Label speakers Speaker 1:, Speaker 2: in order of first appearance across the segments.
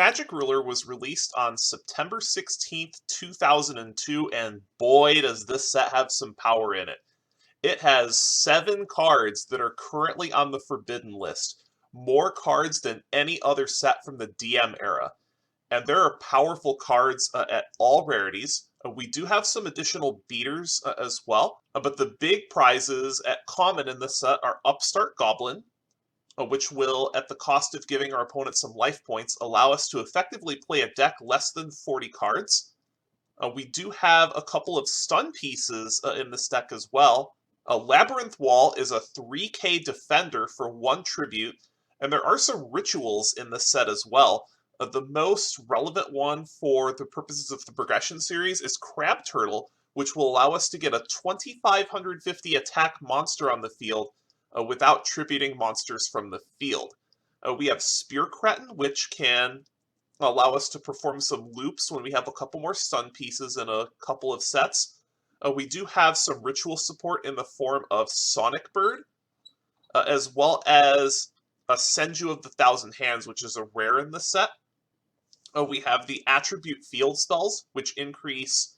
Speaker 1: Magic Ruler was released on September 16th, 2002, and boy does this set have some power in it. It has 7 cards that are currently on the Forbidden list, more cards than any other set from the DM era. And there are powerful cards at all rarities. We do have some additional beaters as well, but the big prizes at common in this set are Upstart Goblin, which will, at the cost of giving our opponent some life points, allow us to effectively play a deck less than 40 cards. We do have a couple of stun pieces in this deck as well. Labyrinth Wall is a 3k defender for 1 tribute, and there are some rituals in this set as well. The most relevant one for the purposes of the progression series is Crab Turtle, which will allow us to get a 2550 attack monster on the field without tributing monsters from the field. We have Spear Cretin, which can allow us to perform some loops when we have a couple more stun pieces in a couple of sets. We do have some ritual support in the form of Sonic Bird, as well as a Senju of the Thousand Hands, which is a rare in the set. We have the attribute field spells, which increase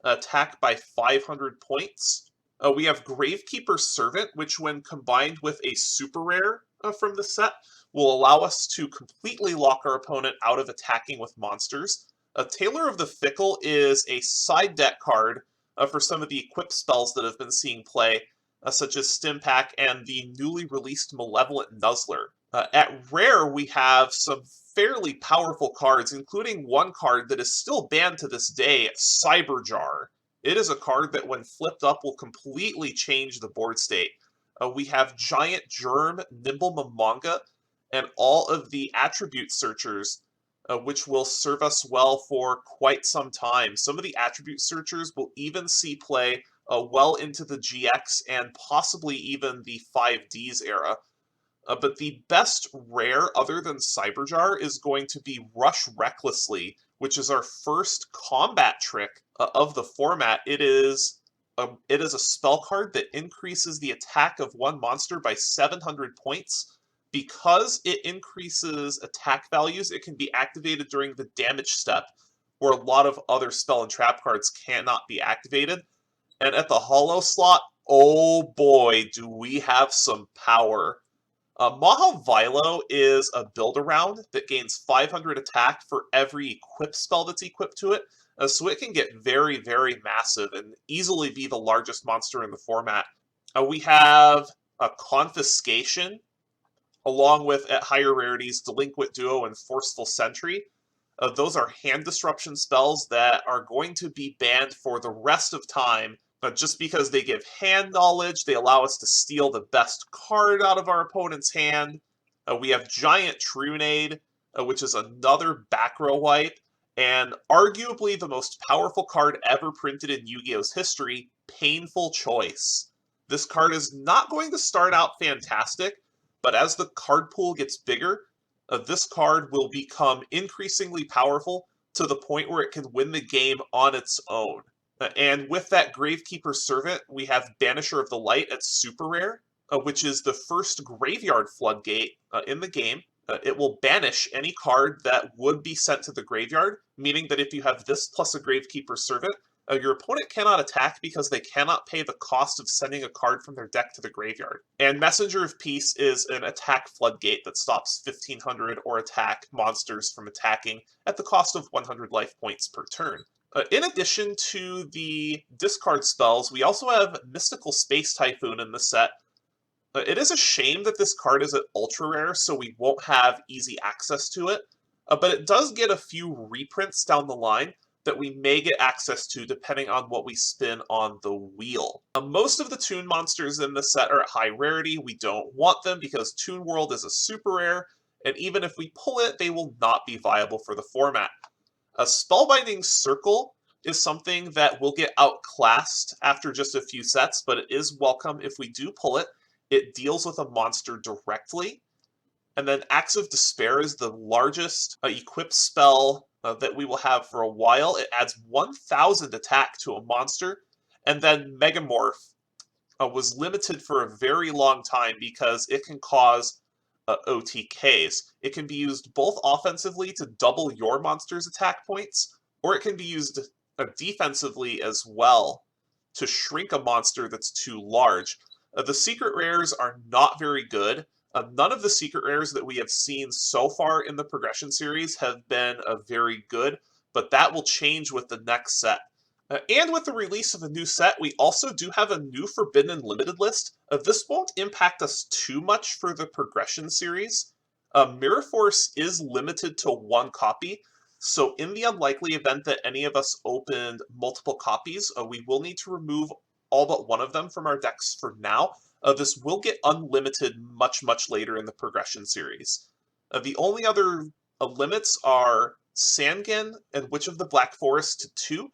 Speaker 1: attack by 500 points. We have Gravekeeper Servant, which when combined with a super rare from the set, will allow us to completely lock our opponent out of attacking with monsters. Tailor of the Fickle is a side deck card for some of the equip spells that have been seeing play, such as Stimpack and the newly released Malevolent Nuzzler. At rare, we have some fairly powerful cards, including one card that is still banned to this day, Cyberjar. It is a card that, when flipped up, will completely change the board state. We have Giant Germ, Nimble Momonga, and all of the attribute searchers, which will serve us well for quite some time. Some of the attribute searchers will even see play well into the GX and possibly even the 5Ds era. But the best rare, other than Cyberjar, is going to be Rush Recklessly, which is our first combat trick of the format. It is a spell card that increases the attack of one monster by 700 points. Because it increases attack values, it can be activated during the damage step, where a lot of other spell and trap cards cannot be activated. And at the holo slot, oh boy, do we have some power. Maha Vilo is a build-around that gains 500 attack for every equip spell that's equipped to it, so it can get very, very massive and easily be the largest monster in the format. We have a Confiscation, along with, at higher rarities, Delinquent Duo and Forceful Sentry. Those are hand disruption spells that are going to be banned for the rest of time, just because they give hand knowledge. They allow us to steal the best card out of our opponent's hand. We have Giant Trunade, which is another back row wipe, and arguably the most powerful card ever printed in Yu-Gi-Oh's history, Painful Choice. This card is not going to start out fantastic, but as the card pool gets bigger, this card will become increasingly powerful to the point where it can win the game on its own. And with that Gravekeeper Servant, we have Banisher of the Light at super rare, which is the first graveyard floodgate in the game. It will banish any card that would be sent to the graveyard, meaning that if you have this plus a Gravekeeper Servant, your opponent cannot attack because they cannot pay the cost of sending a card from their deck to the graveyard. And Messenger of Peace is an attack floodgate that stops 1500 or attack monsters from attacking at the cost of 100 life points per turn. In addition to the discard spells, we also have Mystical Space Typhoon in the set. It is a shame that this card is at ultra rare, so we won't have easy access to it, but it does get a few reprints down the line that we may get access to depending on what we spin on the wheel. Most of the Toon monsters in the set are at high rarity. We don't want them because Toon World is a super rare, and even if we pull it, they will not be viable for the format. A Spellbinding Circle is something that will get outclassed after just a few sets, but it is welcome if we do pull it. It deals with a monster directly. And then Axe of Despair is the largest equipped spell that we will have for a while. It adds 1000 attack to a monster. And then Megamorph was limited for a very long time because it can cause OTKs. It can be used both offensively to double your monster's attack points, or it can be used defensively as well to shrink a monster that's too large. The secret rares are not very good. None of the secret rares that we have seen so far in the progression series have been very good, but that will change with the next set. And with the release of a new set, we also do have a new Forbidden and Limited list. This won't impact us too much for the progression series. Mirror Force is limited to 1 copy, so in the unlikely event that any of us opened multiple copies, we will need to remove all but one of them from our decks for now. This will get unlimited much, much later in the progression series. The only other limits are Sangan and Witch of the Black Forest to 2,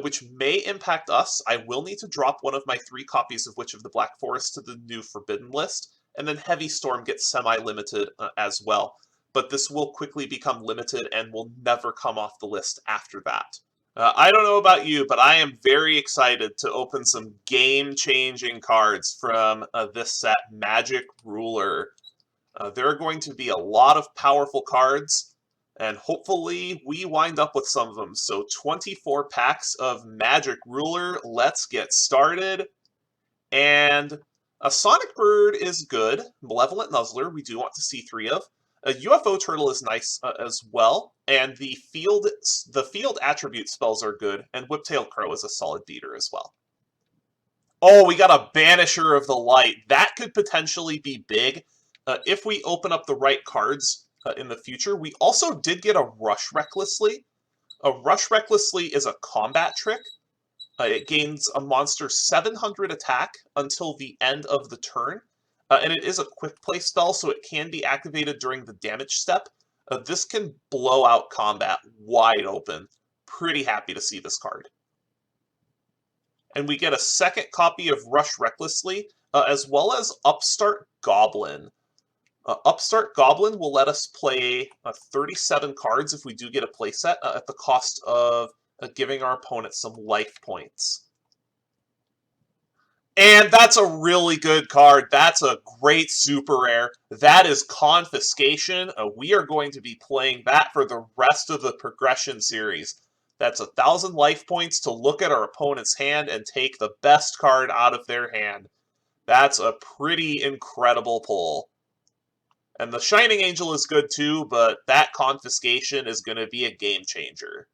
Speaker 1: which may impact us. I will need to drop one of my 3 copies of Witch of the Black Forest to the new Forbidden list, and then Heavy Storm gets semi-limited as well. But this will quickly become limited and will never come off the list after that. I don't know about you, but I am very excited to open some game-changing cards from this set, Magic Ruler. There are going to be a lot of powerful cards, and hopefully we wind up with some of them. So 24 packs of Magic Ruler, let's get started. And a Sonic Bird is good. Malevolent Nuzzler, we do want to see 3 of. A UFO Turtle is nice as well. And the field attribute spells are good. And Whiptail Crow is a solid beater as well. Oh, we got a Banisher of the Light. That could potentially be big if we open up the right cards in the future. We also did get a Rush Recklessly. A Rush Recklessly is a combat trick. It gains a monster 700 attack until the end of the turn. And it is a quick play spell, so it can be activated during the damage step. This can blow out combat wide open. Pretty happy to see this card. And we get a second copy of Rush Recklessly, as well as Upstart Goblin. Upstart Goblin will let us play 37 cards if we do get a playset at the cost of giving our opponent some life points. And that's a really good card. That's a great super rare. That is Confiscation. We are going to be playing that for the rest of the progression series. That's 1,000 life points to look at our opponent's hand and take the best card out of their hand. That's a pretty incredible pull. And the Shining Angel is good too, but that Confiscation is going to be a game changer.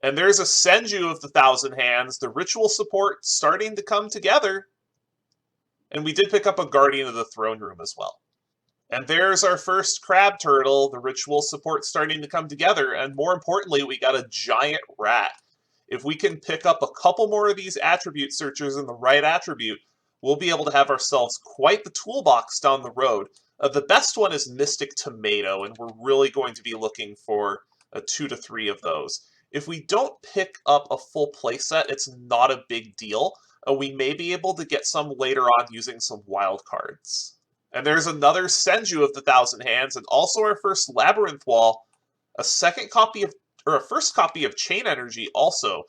Speaker 1: And there's a Senju of the 1,000 Hands, the ritual support starting to come together. And we did pick up a Guardian of the Throne Room as well. And there's our first Crab Turtle, the ritual support starting to come together. And more importantly, we got a Giant Rat. If we can pick up a couple more of these attribute searchers in the right attribute, we'll be able to have ourselves quite the toolbox down the road. The best one is Mystic Tomato, and we're really going to be looking for 2 to 3 of those. If we don't pick up a full playset, it's not a big deal. We may be able to get some later on using some wild cards. And there's another Senju of the 1,000 Hands, and also our first Labyrinth Wall. A first copy of Chain Energy also.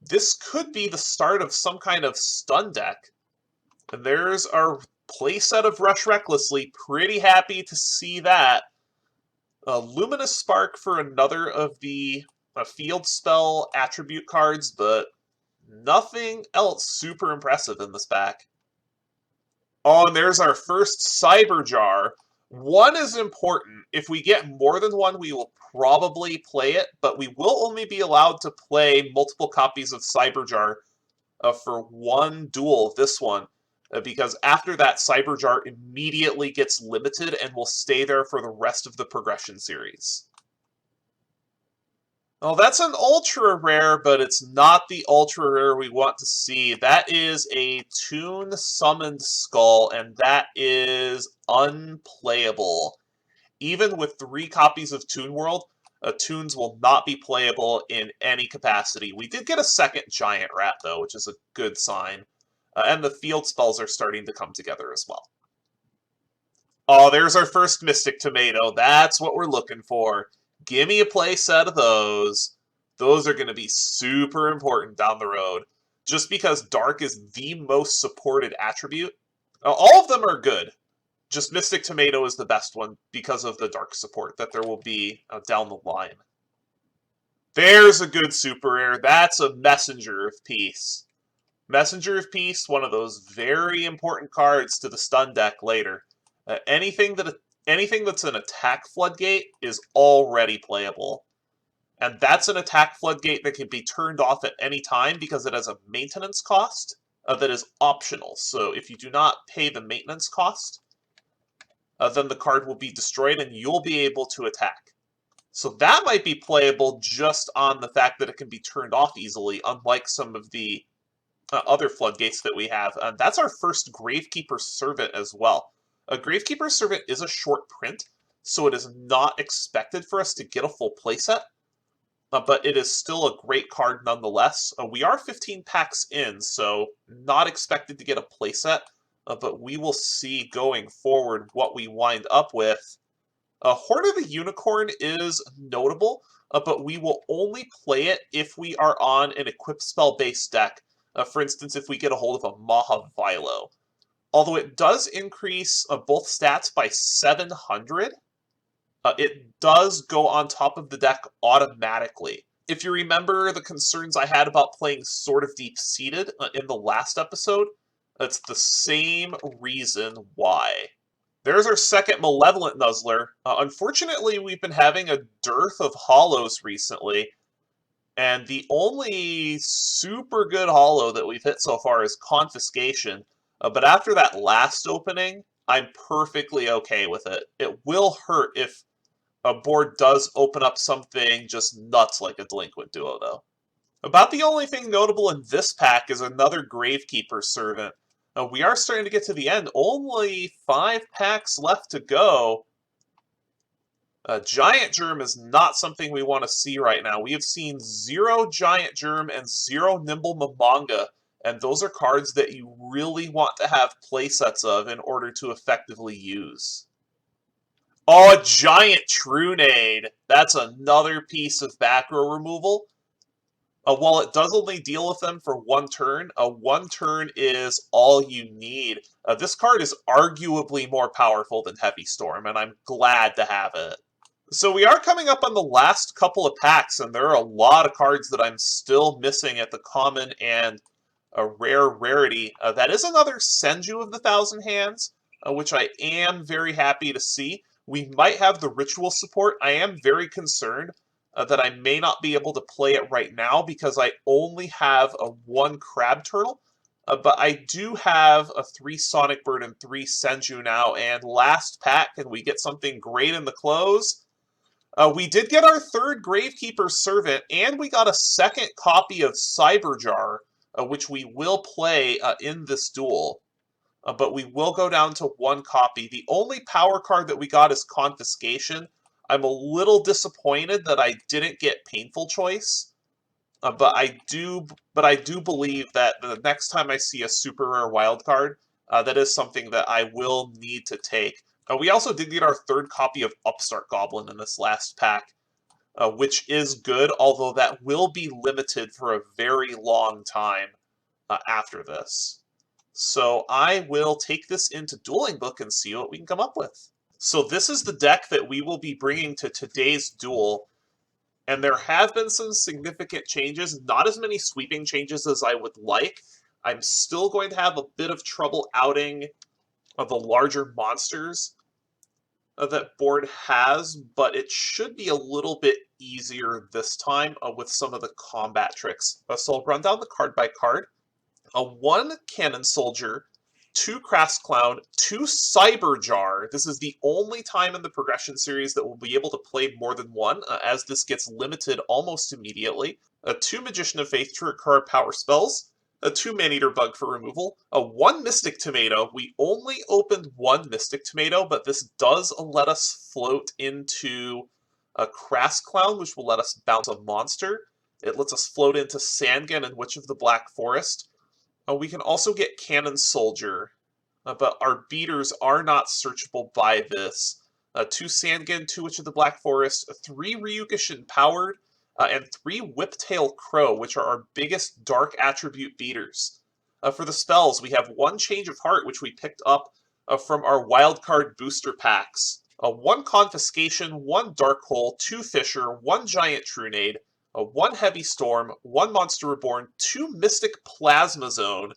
Speaker 1: This could be the start of some kind of stun deck. And there's our playset of Rush Recklessly. Pretty happy to see that. Luminous Spark for another of the field spell attribute cards, but nothing else super impressive in this pack. Oh, and there's our first Cyber Jar. 1 is important. If we get more than 1, we will probably play it, but we will only be allowed to play multiple copies of Cyber Jar for 1 duel, this one, because after that, Cyber Jar immediately gets limited and will stay there for the rest of the progression series. Well, that's an ultra rare, but it's not the ultra rare we want to see. That is a Toon Summoned Skull, and that is unplayable. Even with 3 copies of Toon World, Toons will not be playable in any capacity. We did get a second Giant Rat, though, which is a good sign. And the field spells are starting to come together as well. Oh, there's our first Mystic Tomato. That's what we're looking for. Give me a play set of those. Those are going to be super important down the road. Just because Dark is the most supported attribute. All of them are good. Just Mystic Tomato is the best one because of the dark support that there will be down the line. There's a good super rare. That's a Messenger of Peace. Messenger of Peace, one of those very important cards to the stun deck later. Anything that's an attack floodgate is already playable. And that's an attack floodgate that can be turned off at any time because it has a maintenance cost that is optional. So if you do not pay the maintenance cost, then the card will be destroyed and you'll be able to attack. So that might be playable just on the fact that it can be turned off easily, unlike some of the other floodgates that we have. That's our first Gravekeeper Servant as well. A Gravekeeper Servant is a short print, so it is not expected for us to get a full playset, but it is still a great card nonetheless. We are 15 packs in, so not expected to get a playset, but we will see going forward what we wind up with. Horde of the Unicorn is notable, but we will only play it if we are on an equip spell-based deck. For instance, if we get a hold of a Mahavilo. Although it does increase both stats by 700, it does go on top of the deck automatically. If you remember the concerns I had about playing Sword of Deep-Seated in the last episode, that's the same reason why. There's our second Malevolent Nuzzler. Unfortunately, we've been having a dearth of holos recently, and the only super good holo that we've hit so far is Confiscation. But after that last opening, I'm perfectly okay with it. It will hurt if a board does open up something just nuts like a Delinquent Duo, though. About the only thing notable in this pack is another Gravekeeper Servant. We are starting to get to the end. Only 5 packs left to go. Giant Germ is not something we want to see right now. We have seen 0 Giant Germ and 0 Nimble Mamanga, and those are cards that you really want to have playsets of in order to effectively use. Oh, a Giant Trunade! That's another piece of back row removal. While it does only deal with them for 1 turn, 1 turn is all you need. This card is arguably more powerful than Heavy Storm, and I'm glad to have it. So we are coming up on the last couple of packs, and there are a lot of cards that I'm still missing at the common and a rare rarity. That is another Senju of the Thousand Hands, which I am very happy to see. We might have the ritual support. I am very concerned that I may not be able to play it right now because I only have a 1 Crab Turtle, but I do have a 3 Sonic Bird and 3 Senju now, and last pack, and we get something great in the close. We did get our 3rd Gravekeeper Servant, and we got a 2nd copy of Cyberjar, which we will play in this duel. But we will go down to 1 copy. The only power card that we got is Confiscation. I'm a little disappointed that I didn't get Painful Choice, but I do believe that the next time I see a super rare wild card, that is something that I will need to take. We also did get our 3rd copy of Upstart Goblin in this last pack, which is good, although that will be limited for a very long time after this. So I will take this into Dueling Book and see what we can come up with. So this is the deck that we will be bringing to today's duel, and there have been some significant changes, not as many sweeping changes as I would like. I'm still going to have a bit of trouble outing of the larger monsters that board has, but it should be a little bit easier this time with some of the combat tricks. So I'll run down the card by card. 1 Cannon Soldier, 2 Crass Clown, 2 Cyberjar. This is the only time in the progression series that we'll be able to play more than 1, as this gets limited almost immediately. 2 Magician of Faith to recur power spells. A 2 Maneater Bug for removal. 1 Mystic Tomato. We only opened 1 Mystic Tomato, but this does let us float into a Crass Clown, which will let us bounce a monster. It lets us float into Sangan and Witch of the Black Forest. We can also get Cannon Soldier, but our beaters are not searchable by this. 2 Sangan, 2 Witch of the Black Forest, 3 Ryukushin Powered, and 3 Whiptail Crow, which are our biggest dark attribute beaters. For the spells, we have 1 Change of Heart, which we picked up from our wildcard booster packs. 1 Confiscation, 1 Dark Hole, 2 Fissure, 1 Giant Trunade, 1 Heavy Storm, 1 Monster Reborn, 2 Mystic Plasma Zone.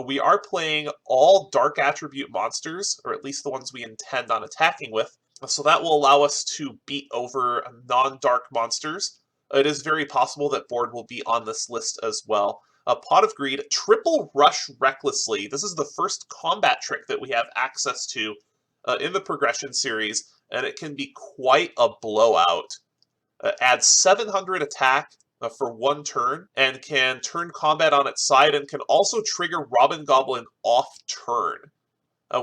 Speaker 1: We are playing all Dark Attribute monsters, or at least the ones we intend on attacking with, so that will allow us to beat over non-Dark monsters. It is very possible that board will be on this list as well. Pot of Greed, Triple Rush Recklessly. This is the first combat trick that we have access to in the progression series, and it can be quite a blowout. Adds 700 attack for 1 turn, and can turn combat on its side, and can also trigger Robin Goblin off turn.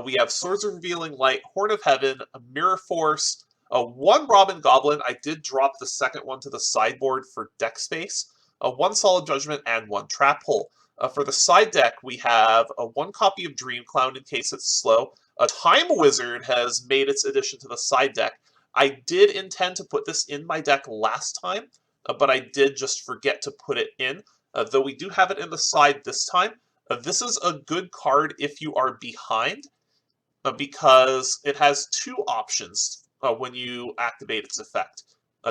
Speaker 1: We have Swords of Revealing Light, Horn of Heaven, Mirror Force, 1 Robin Goblin. I did drop the second one to the sideboard for deck space. 1 Solid Judgment, and 1 Trap Hole. For the side deck, we have 1 copy of Dream Clown in case it's slow. A Time Wizard has made its addition to the side deck. I did intend to put this in my deck last time, but I did just forget to put it in, though we do have it in the side this time. This is a good card if you are behind, because it has 2 options when you activate its effect,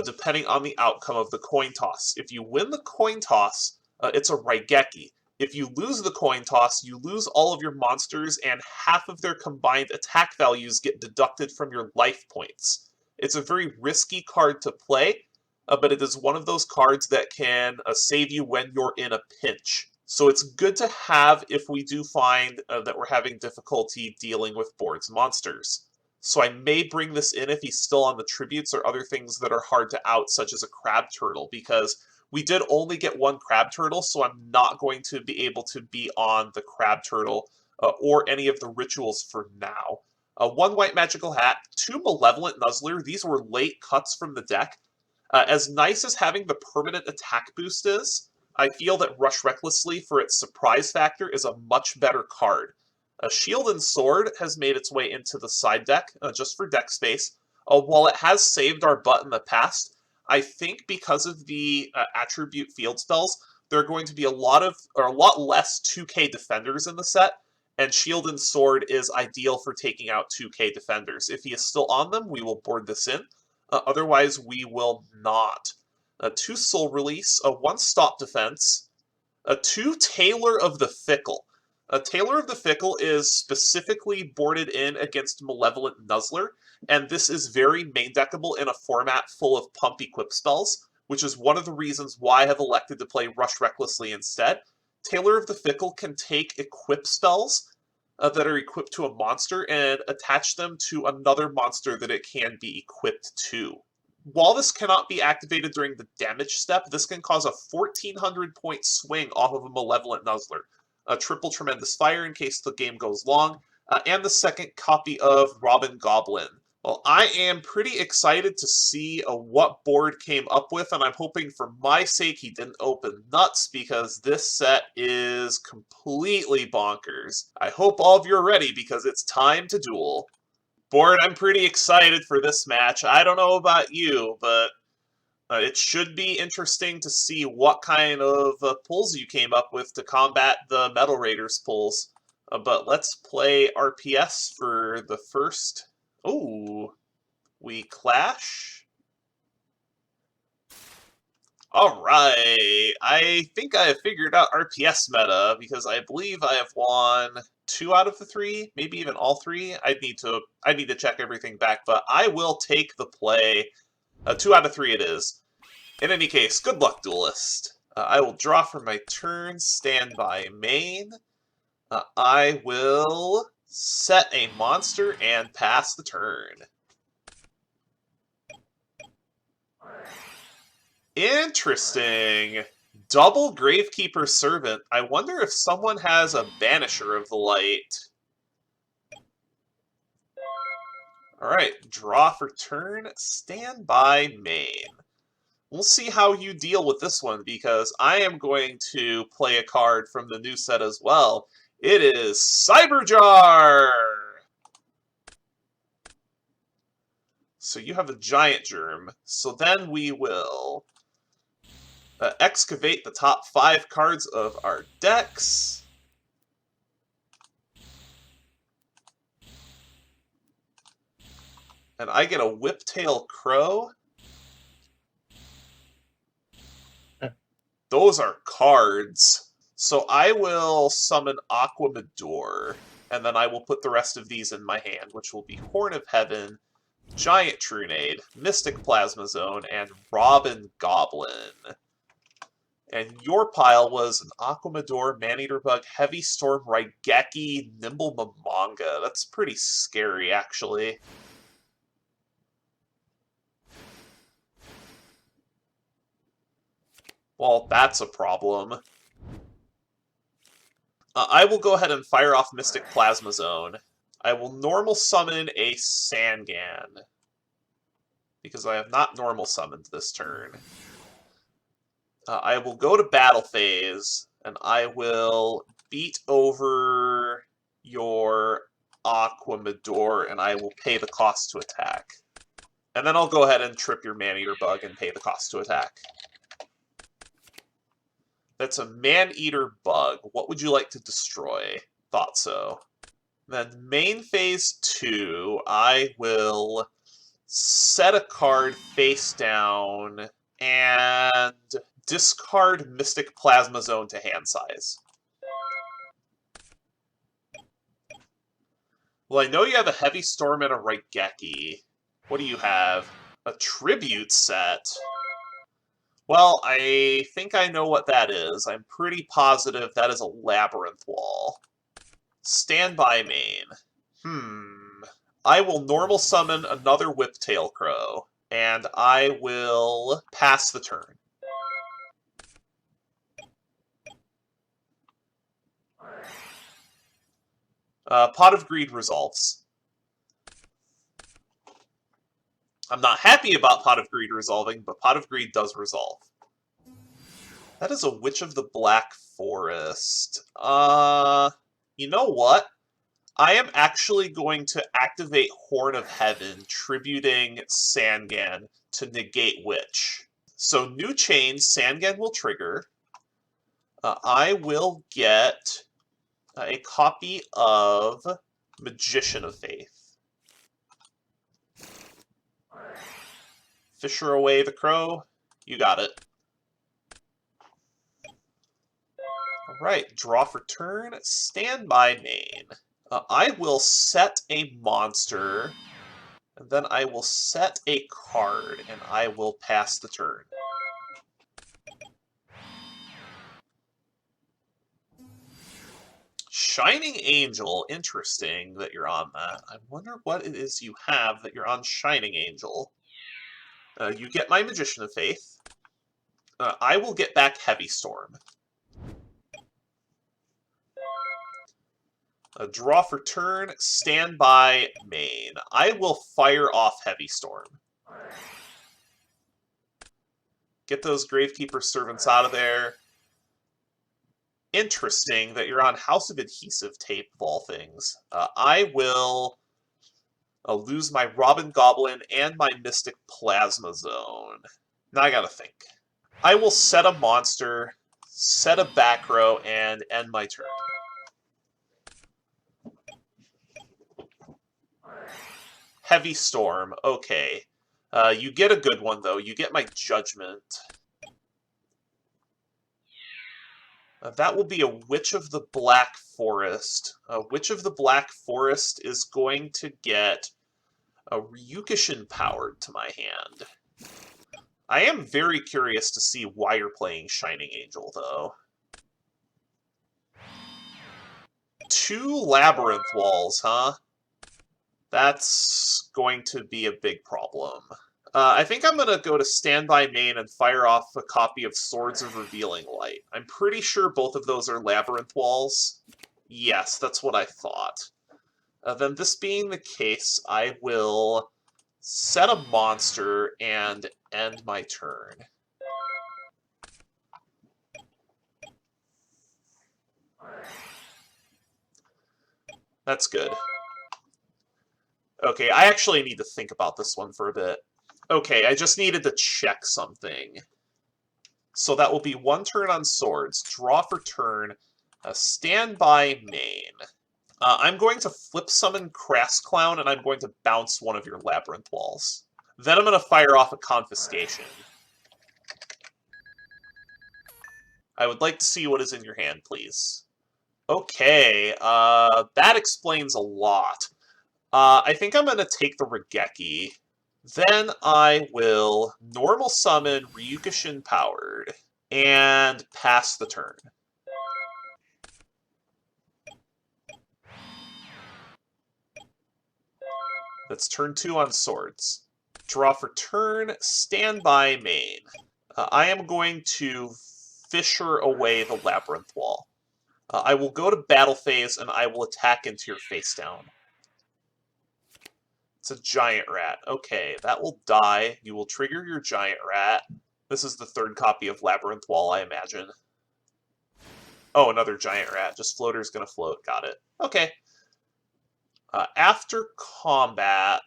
Speaker 1: depending on the outcome of the coin toss. If you win the coin toss, it's a Raigeki. If you lose the coin toss, you lose all of your monsters, and half of their combined attack values get deducted from your life points. It's a very risky card to play, but it is one of those cards that can save you when you're in a pinch. So it's good to have if we do find that we're having difficulty dealing with board's monsters. So I may bring this in if he's still on the tributes or other things that are hard to out, such as a Crab Turtle, because we did only get 1 Crab Turtle, so I'm not going to be able to be on the Crab Turtle or any of the rituals for now. 1 White Magical Hat, 2 Malevolent Nuzzler. These were late cuts from the deck. As nice as having the permanent attack boost is, I feel that Rush Recklessly for its surprise factor is a much better card. Shield and Sword has made its way into the side deck, just for deck space. While it has saved our butt in the past, I think because of the attribute field spells, there are going to be a lot less 2K defenders in the set, and Shield and Sword is ideal for taking out 2K defenders. If he is still on them, we will board this in. Otherwise, we will not. 2 Soul Release, 1 Stop Defense, 2 Tailor of the Fickle. Tailor of the Fickle is specifically boarded in against Malevolent Nuzzler, and this is very main deckable in a format full of pump equip spells, which is one of the reasons why I have elected to play Rush Recklessly instead. Tailor of the Fickle can take equip spells that are equipped to a monster and attach them to another monster that it can be equipped to. While this cannot be activated during the damage step, this can cause a 1,400 point swing off of a Malevolent Nuzzler. A triple Tremendous Fire in case the game goes long, and the second copy of Robin Goblin. Well, I am pretty excited to see what board came up with, and I'm hoping for my sake he didn't open nuts, because this set is completely bonkers. I hope all of you are ready, because it's time to duel. Board, I'm pretty excited for this match. I don't know about you, but it should be interesting to see what kind of pulls you came up with to combat the Metal Raiders pulls. But let's play RPS for the first. Ooh, we clash. Alright, I think I have figured out RPS meta, because I believe I have won 2 out of the 3, maybe even all 3. I need to check everything back, but I will take the play. 2 out of 3 it is. In any case, good luck, Duelist. I will draw for my turn, stand by main. I will set a monster and pass the turn. Interesting. Double Gravekeeper Servant. I wonder if someone has a Banisher of the Light. Alright, draw for turn, stand by main. We'll see how you deal with this one, because I am going to play a card from the new set as well. It is Cyberjar! So you have a Giant Germ. So then we will excavate the top 5 cards of our decks. And I get a Whiptail Crow. Those are cards. So I will summon Aquamador, and then I will put the rest of these in my hand, which will be Horn of Heaven, Giant Trunade, Mystic Plasma Zone, and Robin Goblin. And your pile was an Aquamador, Maneater Bug, Heavy Storm, Raigeki, Nimble Mamanga. That's pretty scary, actually. Well, that's a problem. I will go ahead and fire off Mystic Plasma Zone. I will normal summon a Sangan, because I have not normal summoned this turn. I will go to battle phase, and I will beat over your Aquamador, and I will pay the cost to attack. And then I'll go ahead and trip your Maneater Bug and pay the cost to attack. That's a Maneater Bug. What would you like to destroy? Thought so. Then main phase 2, I will set a card face down and discard Mystic Plasma Zone to hand size. Well, I know you have a Heavy Storm and a Raigeki. What do you have? A Tribute set. Well, I think I know what that is. I'm pretty positive that is a Labyrinth Wall. Standby main. I will normal summon another Whiptail Crow, and I will pass the turn. Pot of Greed resolves. I'm not happy about Pot of Greed resolving, but Pot of Greed does resolve. That is a Witch of the Black Forest. You know what? I am actually going to activate Horn of Heaven, tributing Sangan to negate Witch. So new chain, Sangan will trigger. I will get a copy of Magician of Faith. Fisher away the crow. You got it. Alright, draw for turn. Standby main. I will set a monster, and then I will set a card, and I will pass the turn. Shining Angel. Interesting that you're on that. I wonder what it is you have that you're on Shining Angel. You get my Magician of Faith. I will get back Heavy Storm. Draw for turn, standby main. I will fire off Heavy Storm. Get those Gravekeeper Servants out of there. Interesting that you're on House of Adhesive Tape, of all things. I will lose my Robin Goblin and my Mystic Plasma Zone. Now I gotta think. I will set a monster, set a back row, and end my turn. Heavy Storm. Okay. You get a good one, though. You get my Judgment. That will be a Witch of the Black Forest. Witch of the Black Forest is going to get a Ryukishin powered to my hand. I am very curious to see why you're playing Shining Angel, though. 2 Labyrinth Walls, huh? That's going to be a big problem. I think I'm going to go to Standby Main and fire off a copy of Swords of Revealing Light. I'm pretty sure both of those are Labyrinth Walls. Yes, that's what I thought. Then this being the case, I will set a monster and end my turn. That's good. Okay, I actually need to think about this one for a bit. Okay, I just needed to check something. So that will be 1 turn on swords, draw for turn, standby main. I'm going to flip summon Crass Clown, and I'm going to bounce one of your Labyrinth Walls. Then I'm going to fire off a Confiscation. I would like to see what is in your hand, please. Okay, that explains a lot. I think I'm going to take the Regeki. Then I will normal summon Ryukushin Powered and pass the turn. That's turn 2 on Swords. Draw for turn, standby main. I am going to Fissure away the Labyrinth Wall. I will go to battle phase and I will attack into your face down. It's a giant rat. Okay, that will die. You will trigger your giant rat. This is the 3rd copy of Labyrinth Wall, I imagine. Oh, another giant rat. Just floater's gonna float. Got it. Okay. After combat,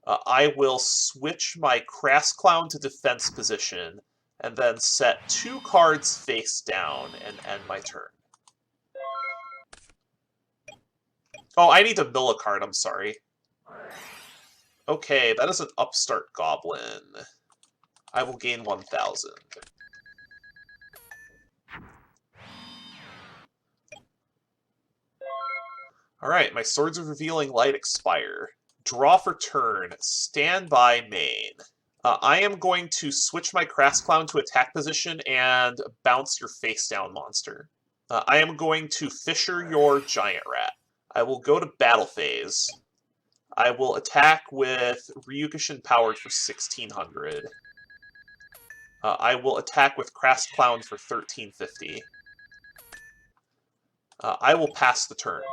Speaker 1: I will switch my Crass Clown to defense position, and then set 2 cards face down and end my turn. Oh, I need to mill a card, I'm sorry. Okay, that is an Upstart Goblin. I will gain 1,000. Alright, my Swords of Revealing Light expire. Draw for turn, standby main. I am going to switch my Crass Clown to attack position and bounce your face down monster. I am going to Fissure your giant rat. I will go to battle phase. I will attack with Ryukushin Powered for 1,600. I will attack with Crass Clown for 1,350. I will pass the turn.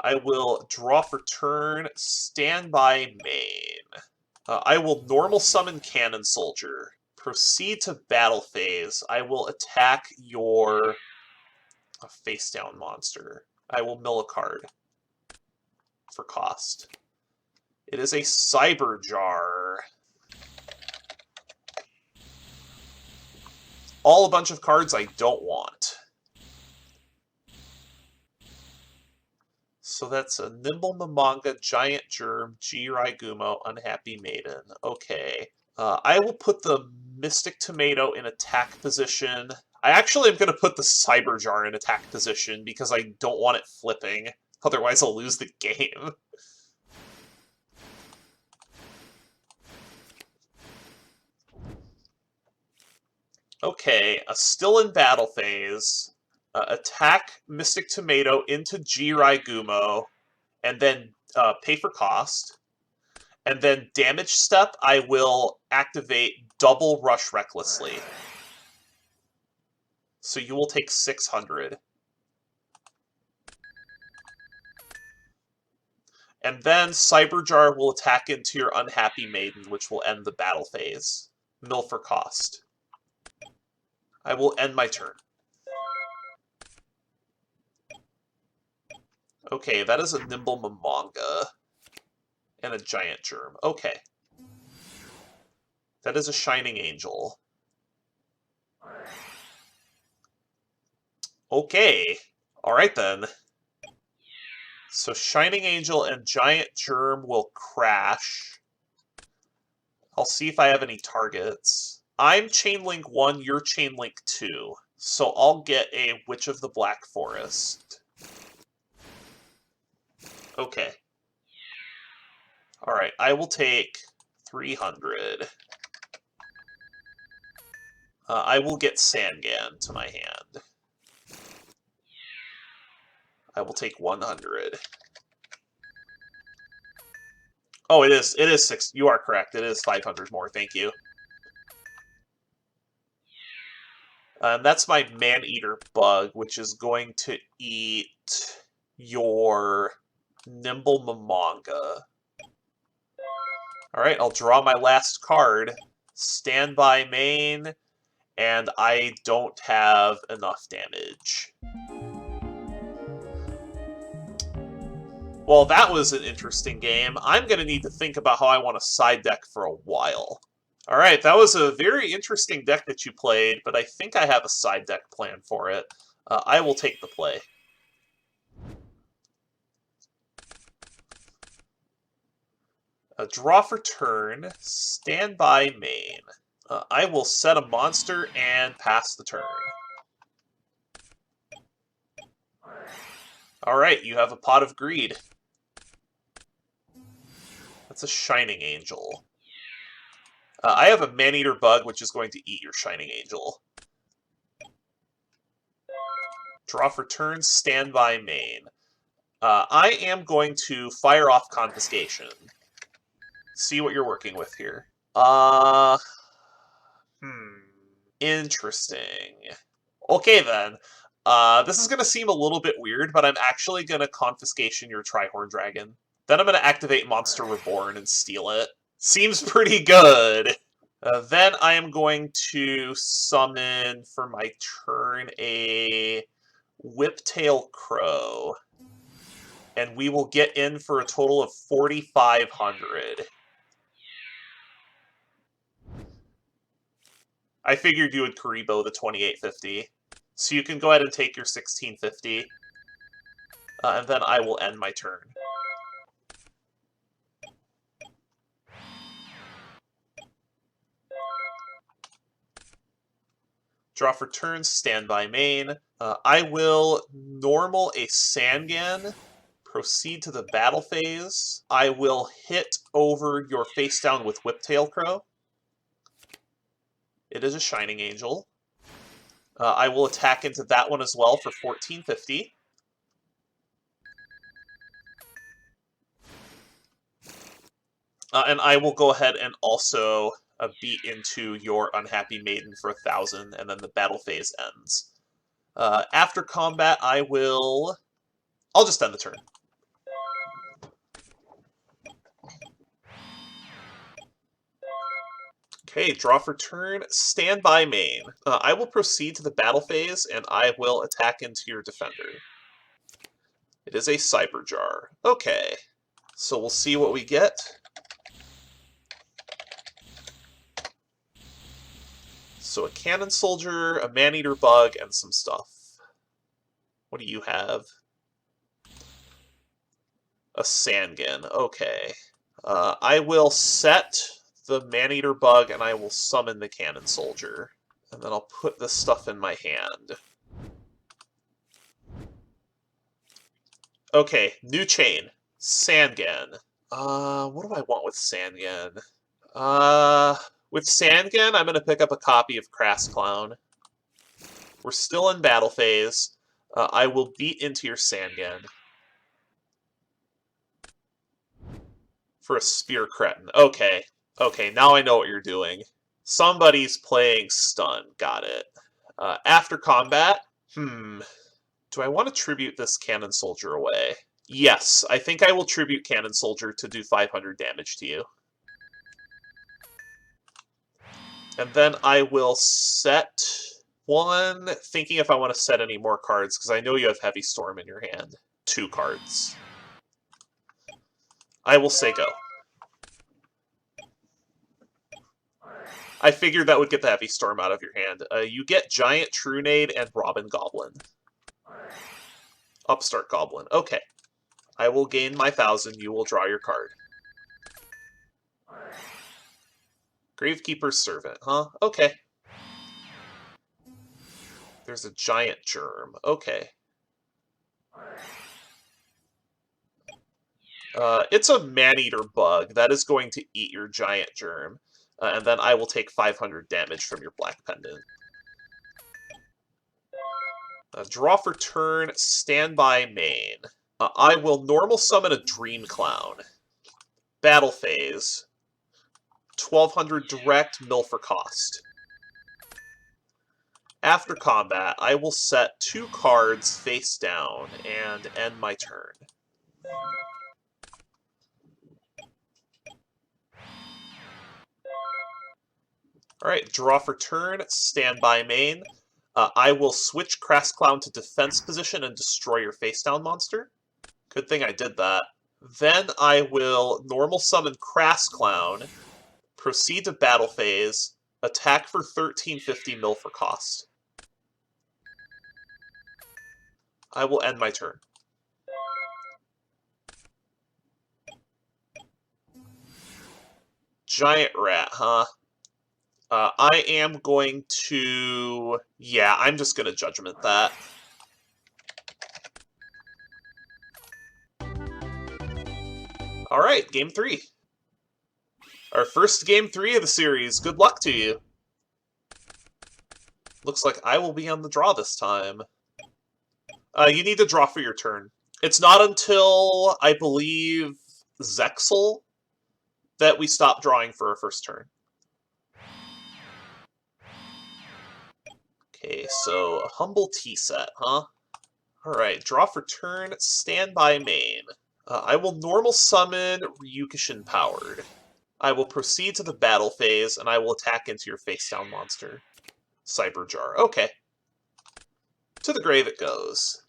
Speaker 1: I will draw for turn, standby main. I will normal summon Cannon Soldier. Proceed to battle phase. I will attack your face down monster. I will mill a card for cost. It is a Cyber Jar. All a bunch of cards I don't want. So that's a Nimble Mamanga, Giant Germ, Jirai Gumo, Unhappy Maiden. Okay. I will put the Mystic Tomato in attack position. I actually am going to put the Cyber Jar in attack position because I don't want it flipping. Otherwise I'll lose the game. Okay, still in battle phase. Attack Mystic Tomato into Jirai Gumo, and then pay for cost. And then damage step, I will activate double Rush Recklessly. So you will take 600. And then Cyber Jar will attack into your Unhappy Maiden, which will end the battle phase. Mill for cost. I will end my turn. Okay, that is a Nimble Mamanga. And a Giant Germ. Okay. That is a Shining Angel. Okay. Alright then. So Shining Angel and Giant Germ will crash. I'll see if I have any targets. I'm Chainlink 1, you're Chainlink 2. So I'll get a Witch of the Black Forest. Okay. Alright, I will take 300. I will get Sangan to my hand. I will take 100. Oh, it is 6. You are correct. It is 500 more. Thank you. That's my Man-Eater bug, which is going to eat your Nimble Mamanga. Alright, I'll draw my last card. Standby main, and I don't have enough damage. Well, that was an interesting game. I'm going to need to think about how I want to side deck for a while. Alright, that was a very interesting deck that you played, but I think I have a side deck plan for it. I will take the play. Draw for turn, stand by main. I will set a monster and pass the turn. Alright, you have a Pot of Greed. That's a Shining Angel. I have a Man-Eater Bug, which is going to eat your Shining Angel. Draw for turn, stand by main. I am going to fire off Confiscation. See what you're working with here. Interesting. Okay, then. This is going to seem a little bit weird, but I'm actually going to Confiscation your Trihorn Dragon. Then I'm going to activate Monster Reborn and steal it. Seems pretty good. Then I am going to summon, for my turn, a Whiptail Crow. And we will get in for a total of 4,500. I figured you would Karibo the 2850. So you can go ahead and take your 1650. And then I will end my turn. Draw for turn, stand by main. I will normal a Sangan, proceed to the battle phase. I will hit over your face down with Whiptail Crow. It is a Shining Angel. I will attack into that one as well for 1450. And I will go ahead and also beat into your Unhappy Maiden for 1,000, and then the battle phase ends. After combat, I'll just end the turn. Okay, draw for turn, stand by main. I will proceed to the battle phase, and I will attack into your defender. It is a Cyber Jar. Okay, so we'll see what we get. So a Cannon Soldier, a Man-Eater Bug, and some stuff. What do you have? A Sangan. Okay. I will set the Man-Eater Bug, and I will summon the Cannon Soldier. And then I'll put this stuff in my hand. Okay, new chain. Sangan. What do I want with Sangan? With Sangan, I'm going to pick up a copy of Crass Clown. We're still in battle phase. I will beat into your Sangan. For a Spear Cretin. Okay. Okay, now I know what you're doing. Somebody's playing Stun. Got it. After combat, do I want to tribute this Cannon Soldier away? Yes, I think I will tribute Cannon Soldier to do 500 damage to you. And then I will set one, thinking if I want to set any more cards, because I know you have Heavy Storm in your hand. 2 cards. I will say go. I figured that would get the Heavy Storm out of your hand. You get Giant Trunade and Robin Goblin. Upstart Goblin. Okay. I will gain my 1,000. You will draw your card. Gravekeeper Servant, huh? Okay. There's a Giant Germ. Okay. It's a Man-Eater Bug. That is going to eat your Giant Germ. And then I will take 500 damage from your Black Pendant. Draw for turn, stand by main. I will normal summon a Dream Clown. Battle phase. 1,200 direct, mill for cost. After combat, I will set 2 cards face down and end my turn. Alright, draw for turn, stand by main. I will switch Crass Clown to defense position and destroy your face down monster. Good thing I did that. Then I will normal summon Crass Clown, proceed to battle phase, attack for 1350 mil for cost. I will end my turn. Giant rat, huh? I am going to... Yeah, I'm just going to judgment that. Alright, game 3. Our first game 3 of the series. Good luck to you. Looks like I will be on the draw this time. You need to draw for your turn. It's not until, I believe, Zexal that we stop drawing for our first turn. Okay, so a humble tea set, huh? Alright, draw for turn, standby main. I will normal summon Ryukishin Powered. I will proceed to the battle phase, and I will attack into your face-down monster. Cyberjar. Okay. To the grave it goes.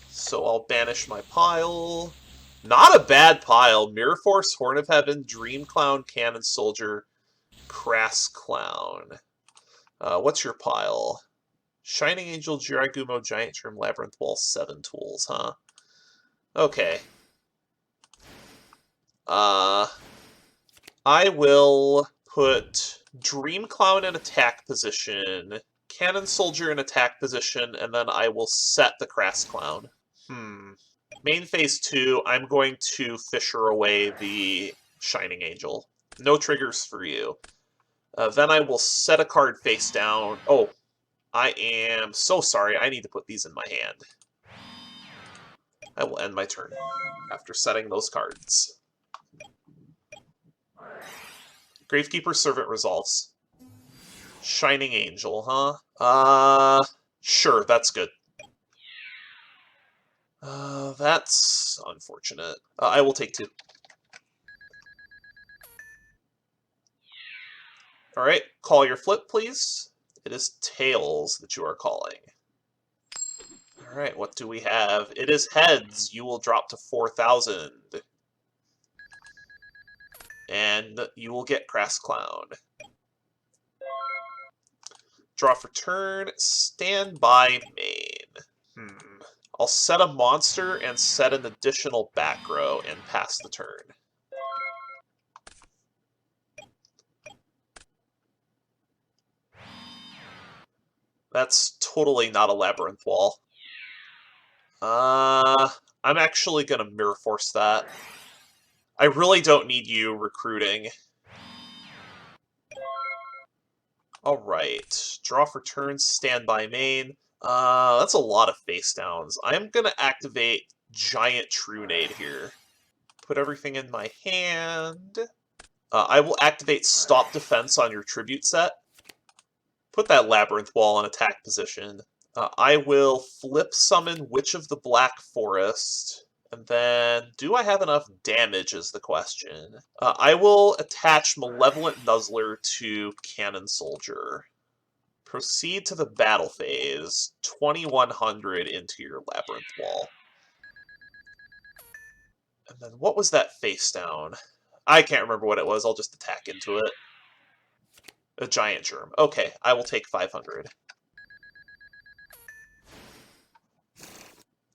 Speaker 1: So I'll banish my pile. Not a bad pile. Mirror Force, Horn of Heaven, Dream Clown, Cannon Soldier, Crass Clown. What's your pile? Shining Angel, Jiragumo, Giant Germ, Labyrinth Wall, 7 tools, huh? Okay. I will put Dream Clown in attack position, Cannon Soldier in attack position, and then I will set the Crass Clown. Main phase 2, I'm going to Fisher away the Shining Angel. No triggers for you. Then I will set a card face down. Oh, I am so sorry. I need to put these in my hand. I will end my turn after setting those cards. Gravekeeper Servant resolves. Shining Angel, huh? Sure, that's good. That's unfortunate. I will take 2. Alright, call your flip, please. It is Tails that you are calling. Alright, what do we have? It is Heads. You will drop to 4,000. And you will get Crass Clown. Draw for turn, stand by main. I'll set a monster and set an additional back row and pass the turn. That's totally not a Labyrinth Wall. I'm actually going to Mirror Force that. I really don't need you recruiting. Alright, draw for turn, stand by main. That's a lot of face downs. I'm going to activate Giant Trunade here. Put everything in my hand. I will activate Stop Defense on your Tribute set. Put that Labyrinth Wall in attack position. I will flip summon Witch of the Black Forest. And then, do I have enough damage is the question. I will attach Malevolent Nuzzler to Cannon Soldier. Proceed to the battle phase. 2,100 into your Labyrinth Wall. And then what was that face down? I can't remember what it was. I'll just attack into it. A Giant Germ. Okay, I will take 500.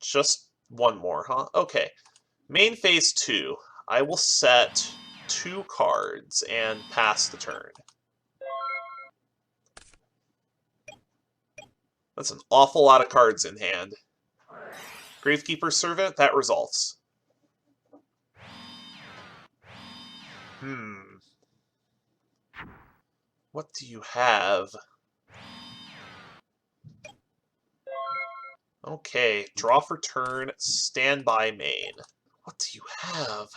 Speaker 1: Just one more, huh? Okay. Main phase 2. I will set 2 cards and pass the turn. That's an awful lot of cards in hand. Gravekeeper Servant, that resolves. What do you have? Okay, draw for turn, stand by main. What do you have?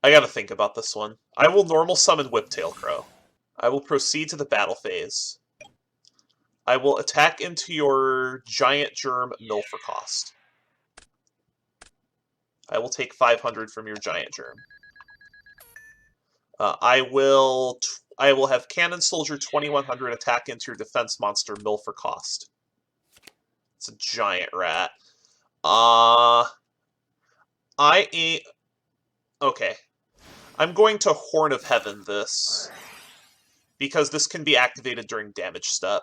Speaker 1: I gotta think about this one. I will normal summon Whiptail Crow. I will proceed to the battle phase. I will attack into your Giant Germ mill for cost. I will take 500 from your Giant Germ. I will have Cannon Soldier 2,100 attack into your defense monster mill for cost. It's a giant rat. Okay. I'm going to Horn of Heaven this, because this can be activated during damage step.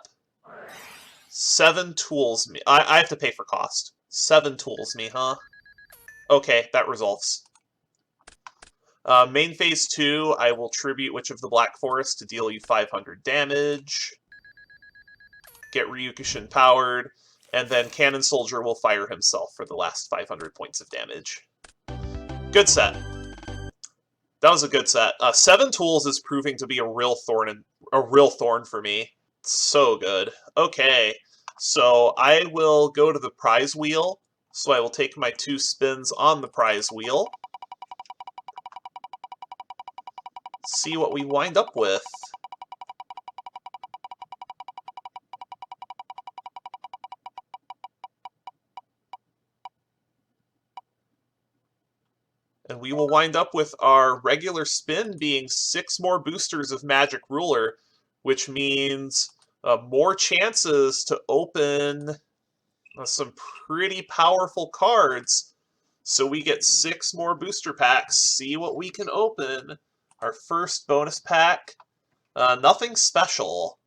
Speaker 1: 7 tools me. I have to pay for cost. 7 tools me, huh? Okay, that resolves. Main phase 2, I will tribute Witch of the Black Forest to deal you 500 damage. Get Ryukushin powered, and then Cannon Soldier will fire himself for the last 500 points of damage. Good set. That was a good set. 7 tools is proving to be a real thorn for me. So good. Okay, so I will go to the prize wheel. So I will take my 2 spins on the prize wheel. See what we wind up with. And we will wind up with our regular spin being 6 more boosters of Magic Ruler, which means more chances to open some pretty powerful cards. So we get 6 more booster packs. See what we can open. Our first bonus pack, nothing special.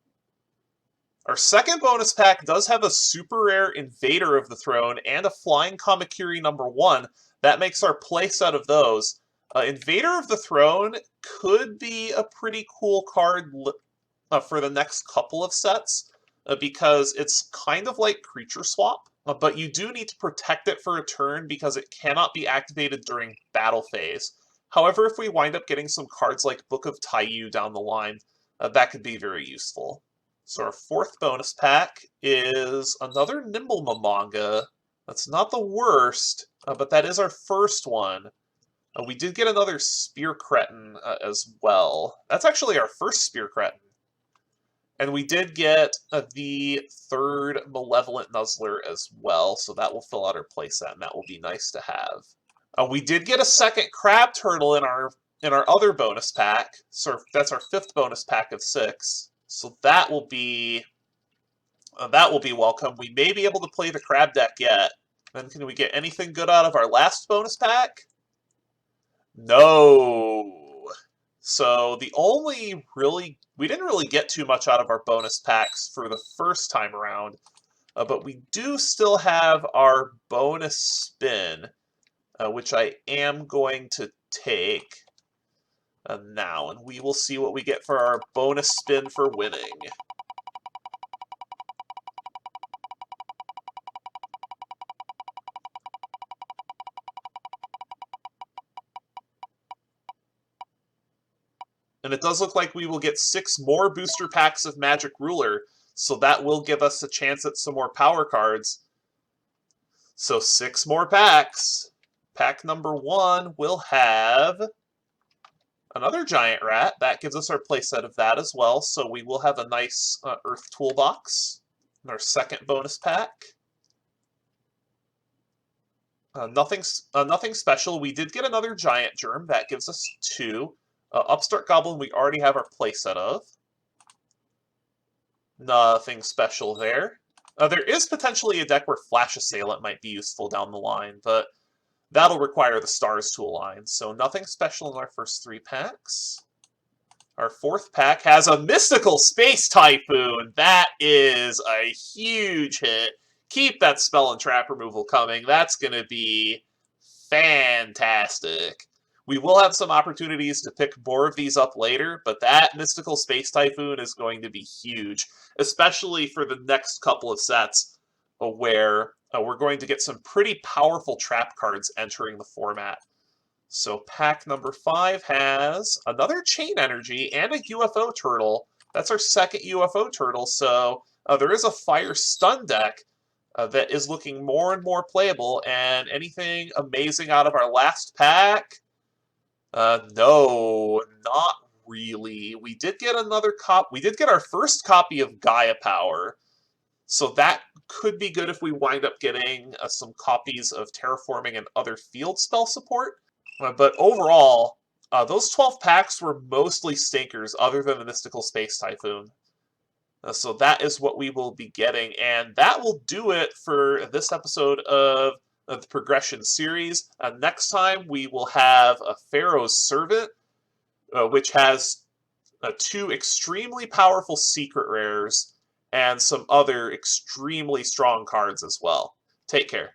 Speaker 1: Our second bonus pack does have a super rare Invader of the Throne and a Flying Kamakiri #1. That makes our playset of those. Invader of the Throne could be a pretty cool card for the next couple of sets, because it's kind of like Creature Swap, but you do need to protect it for a turn because it cannot be activated during battle phase. However, if we wind up getting some cards like Book of Taiyu down the line, that could be very useful. So our fourth bonus pack is another Nimblema manga. That's not the worst, but that is our first one. We did get another Spear Cretin as well. That's actually our first Spear Cretin. And we did get the third Malevolent Nuzzler as well, so that will fill out our playset, and that will be nice to have. We did get a second Crab Turtle in our other bonus pack, so that's our fifth bonus pack of 6. So that will be welcome. We may be able to play the Crab deck yet. Then can we get anything good out of our last bonus pack? No. So we didn't really get too much out of our bonus packs for the first time around, but we do still have our bonus spin, which I am going to take now, and we will see what we get for our bonus spin for winning. And it does look like we will get 6 more booster packs of Magic Ruler, so that will give us a chance at some more power cards. So 6 more packs. Pack number 1 will have another Giant Rat. That gives us our playset of that as well, so we will have a nice Earth Toolbox in our second bonus pack. Nothing special. We did get another Giant Germ. That gives us 2. Upstart Goblin we already have our playset of. Nothing special there. There is potentially a deck where Flash Assailant might be useful down the line, but that'll require the Stars to align, so nothing special in our first 3 packs. Our fourth pack has a Mystical Space Typhoon! That is a huge hit. Keep that spell and trap removal coming. That's going to be fantastic. We will have some opportunities to pick more of these up later, but that Mystical Space Typhoon is going to be huge, especially for the next couple of sets where we're going to get some pretty powerful trap cards entering the format. So pack number 5 has another Chain Energy and a UFO Turtle. That's our second UFO Turtle, so there is a Fire Stun deck that is looking more and more playable, and anything amazing out of our last pack? No, not really. We did get we did get our first copy of Gaia Power, so that could be good if we wind up getting some copies of Terraforming and other field spell support. But overall, those 12 packs were mostly stinkers other than the Mystical Space Typhoon. So that is what we will be getting, and that will do it for this episode of the Progression series. Next time we will have a Pharaoh's Servant, which has 2 extremely powerful secret rares and some other extremely strong cards as well. Take care.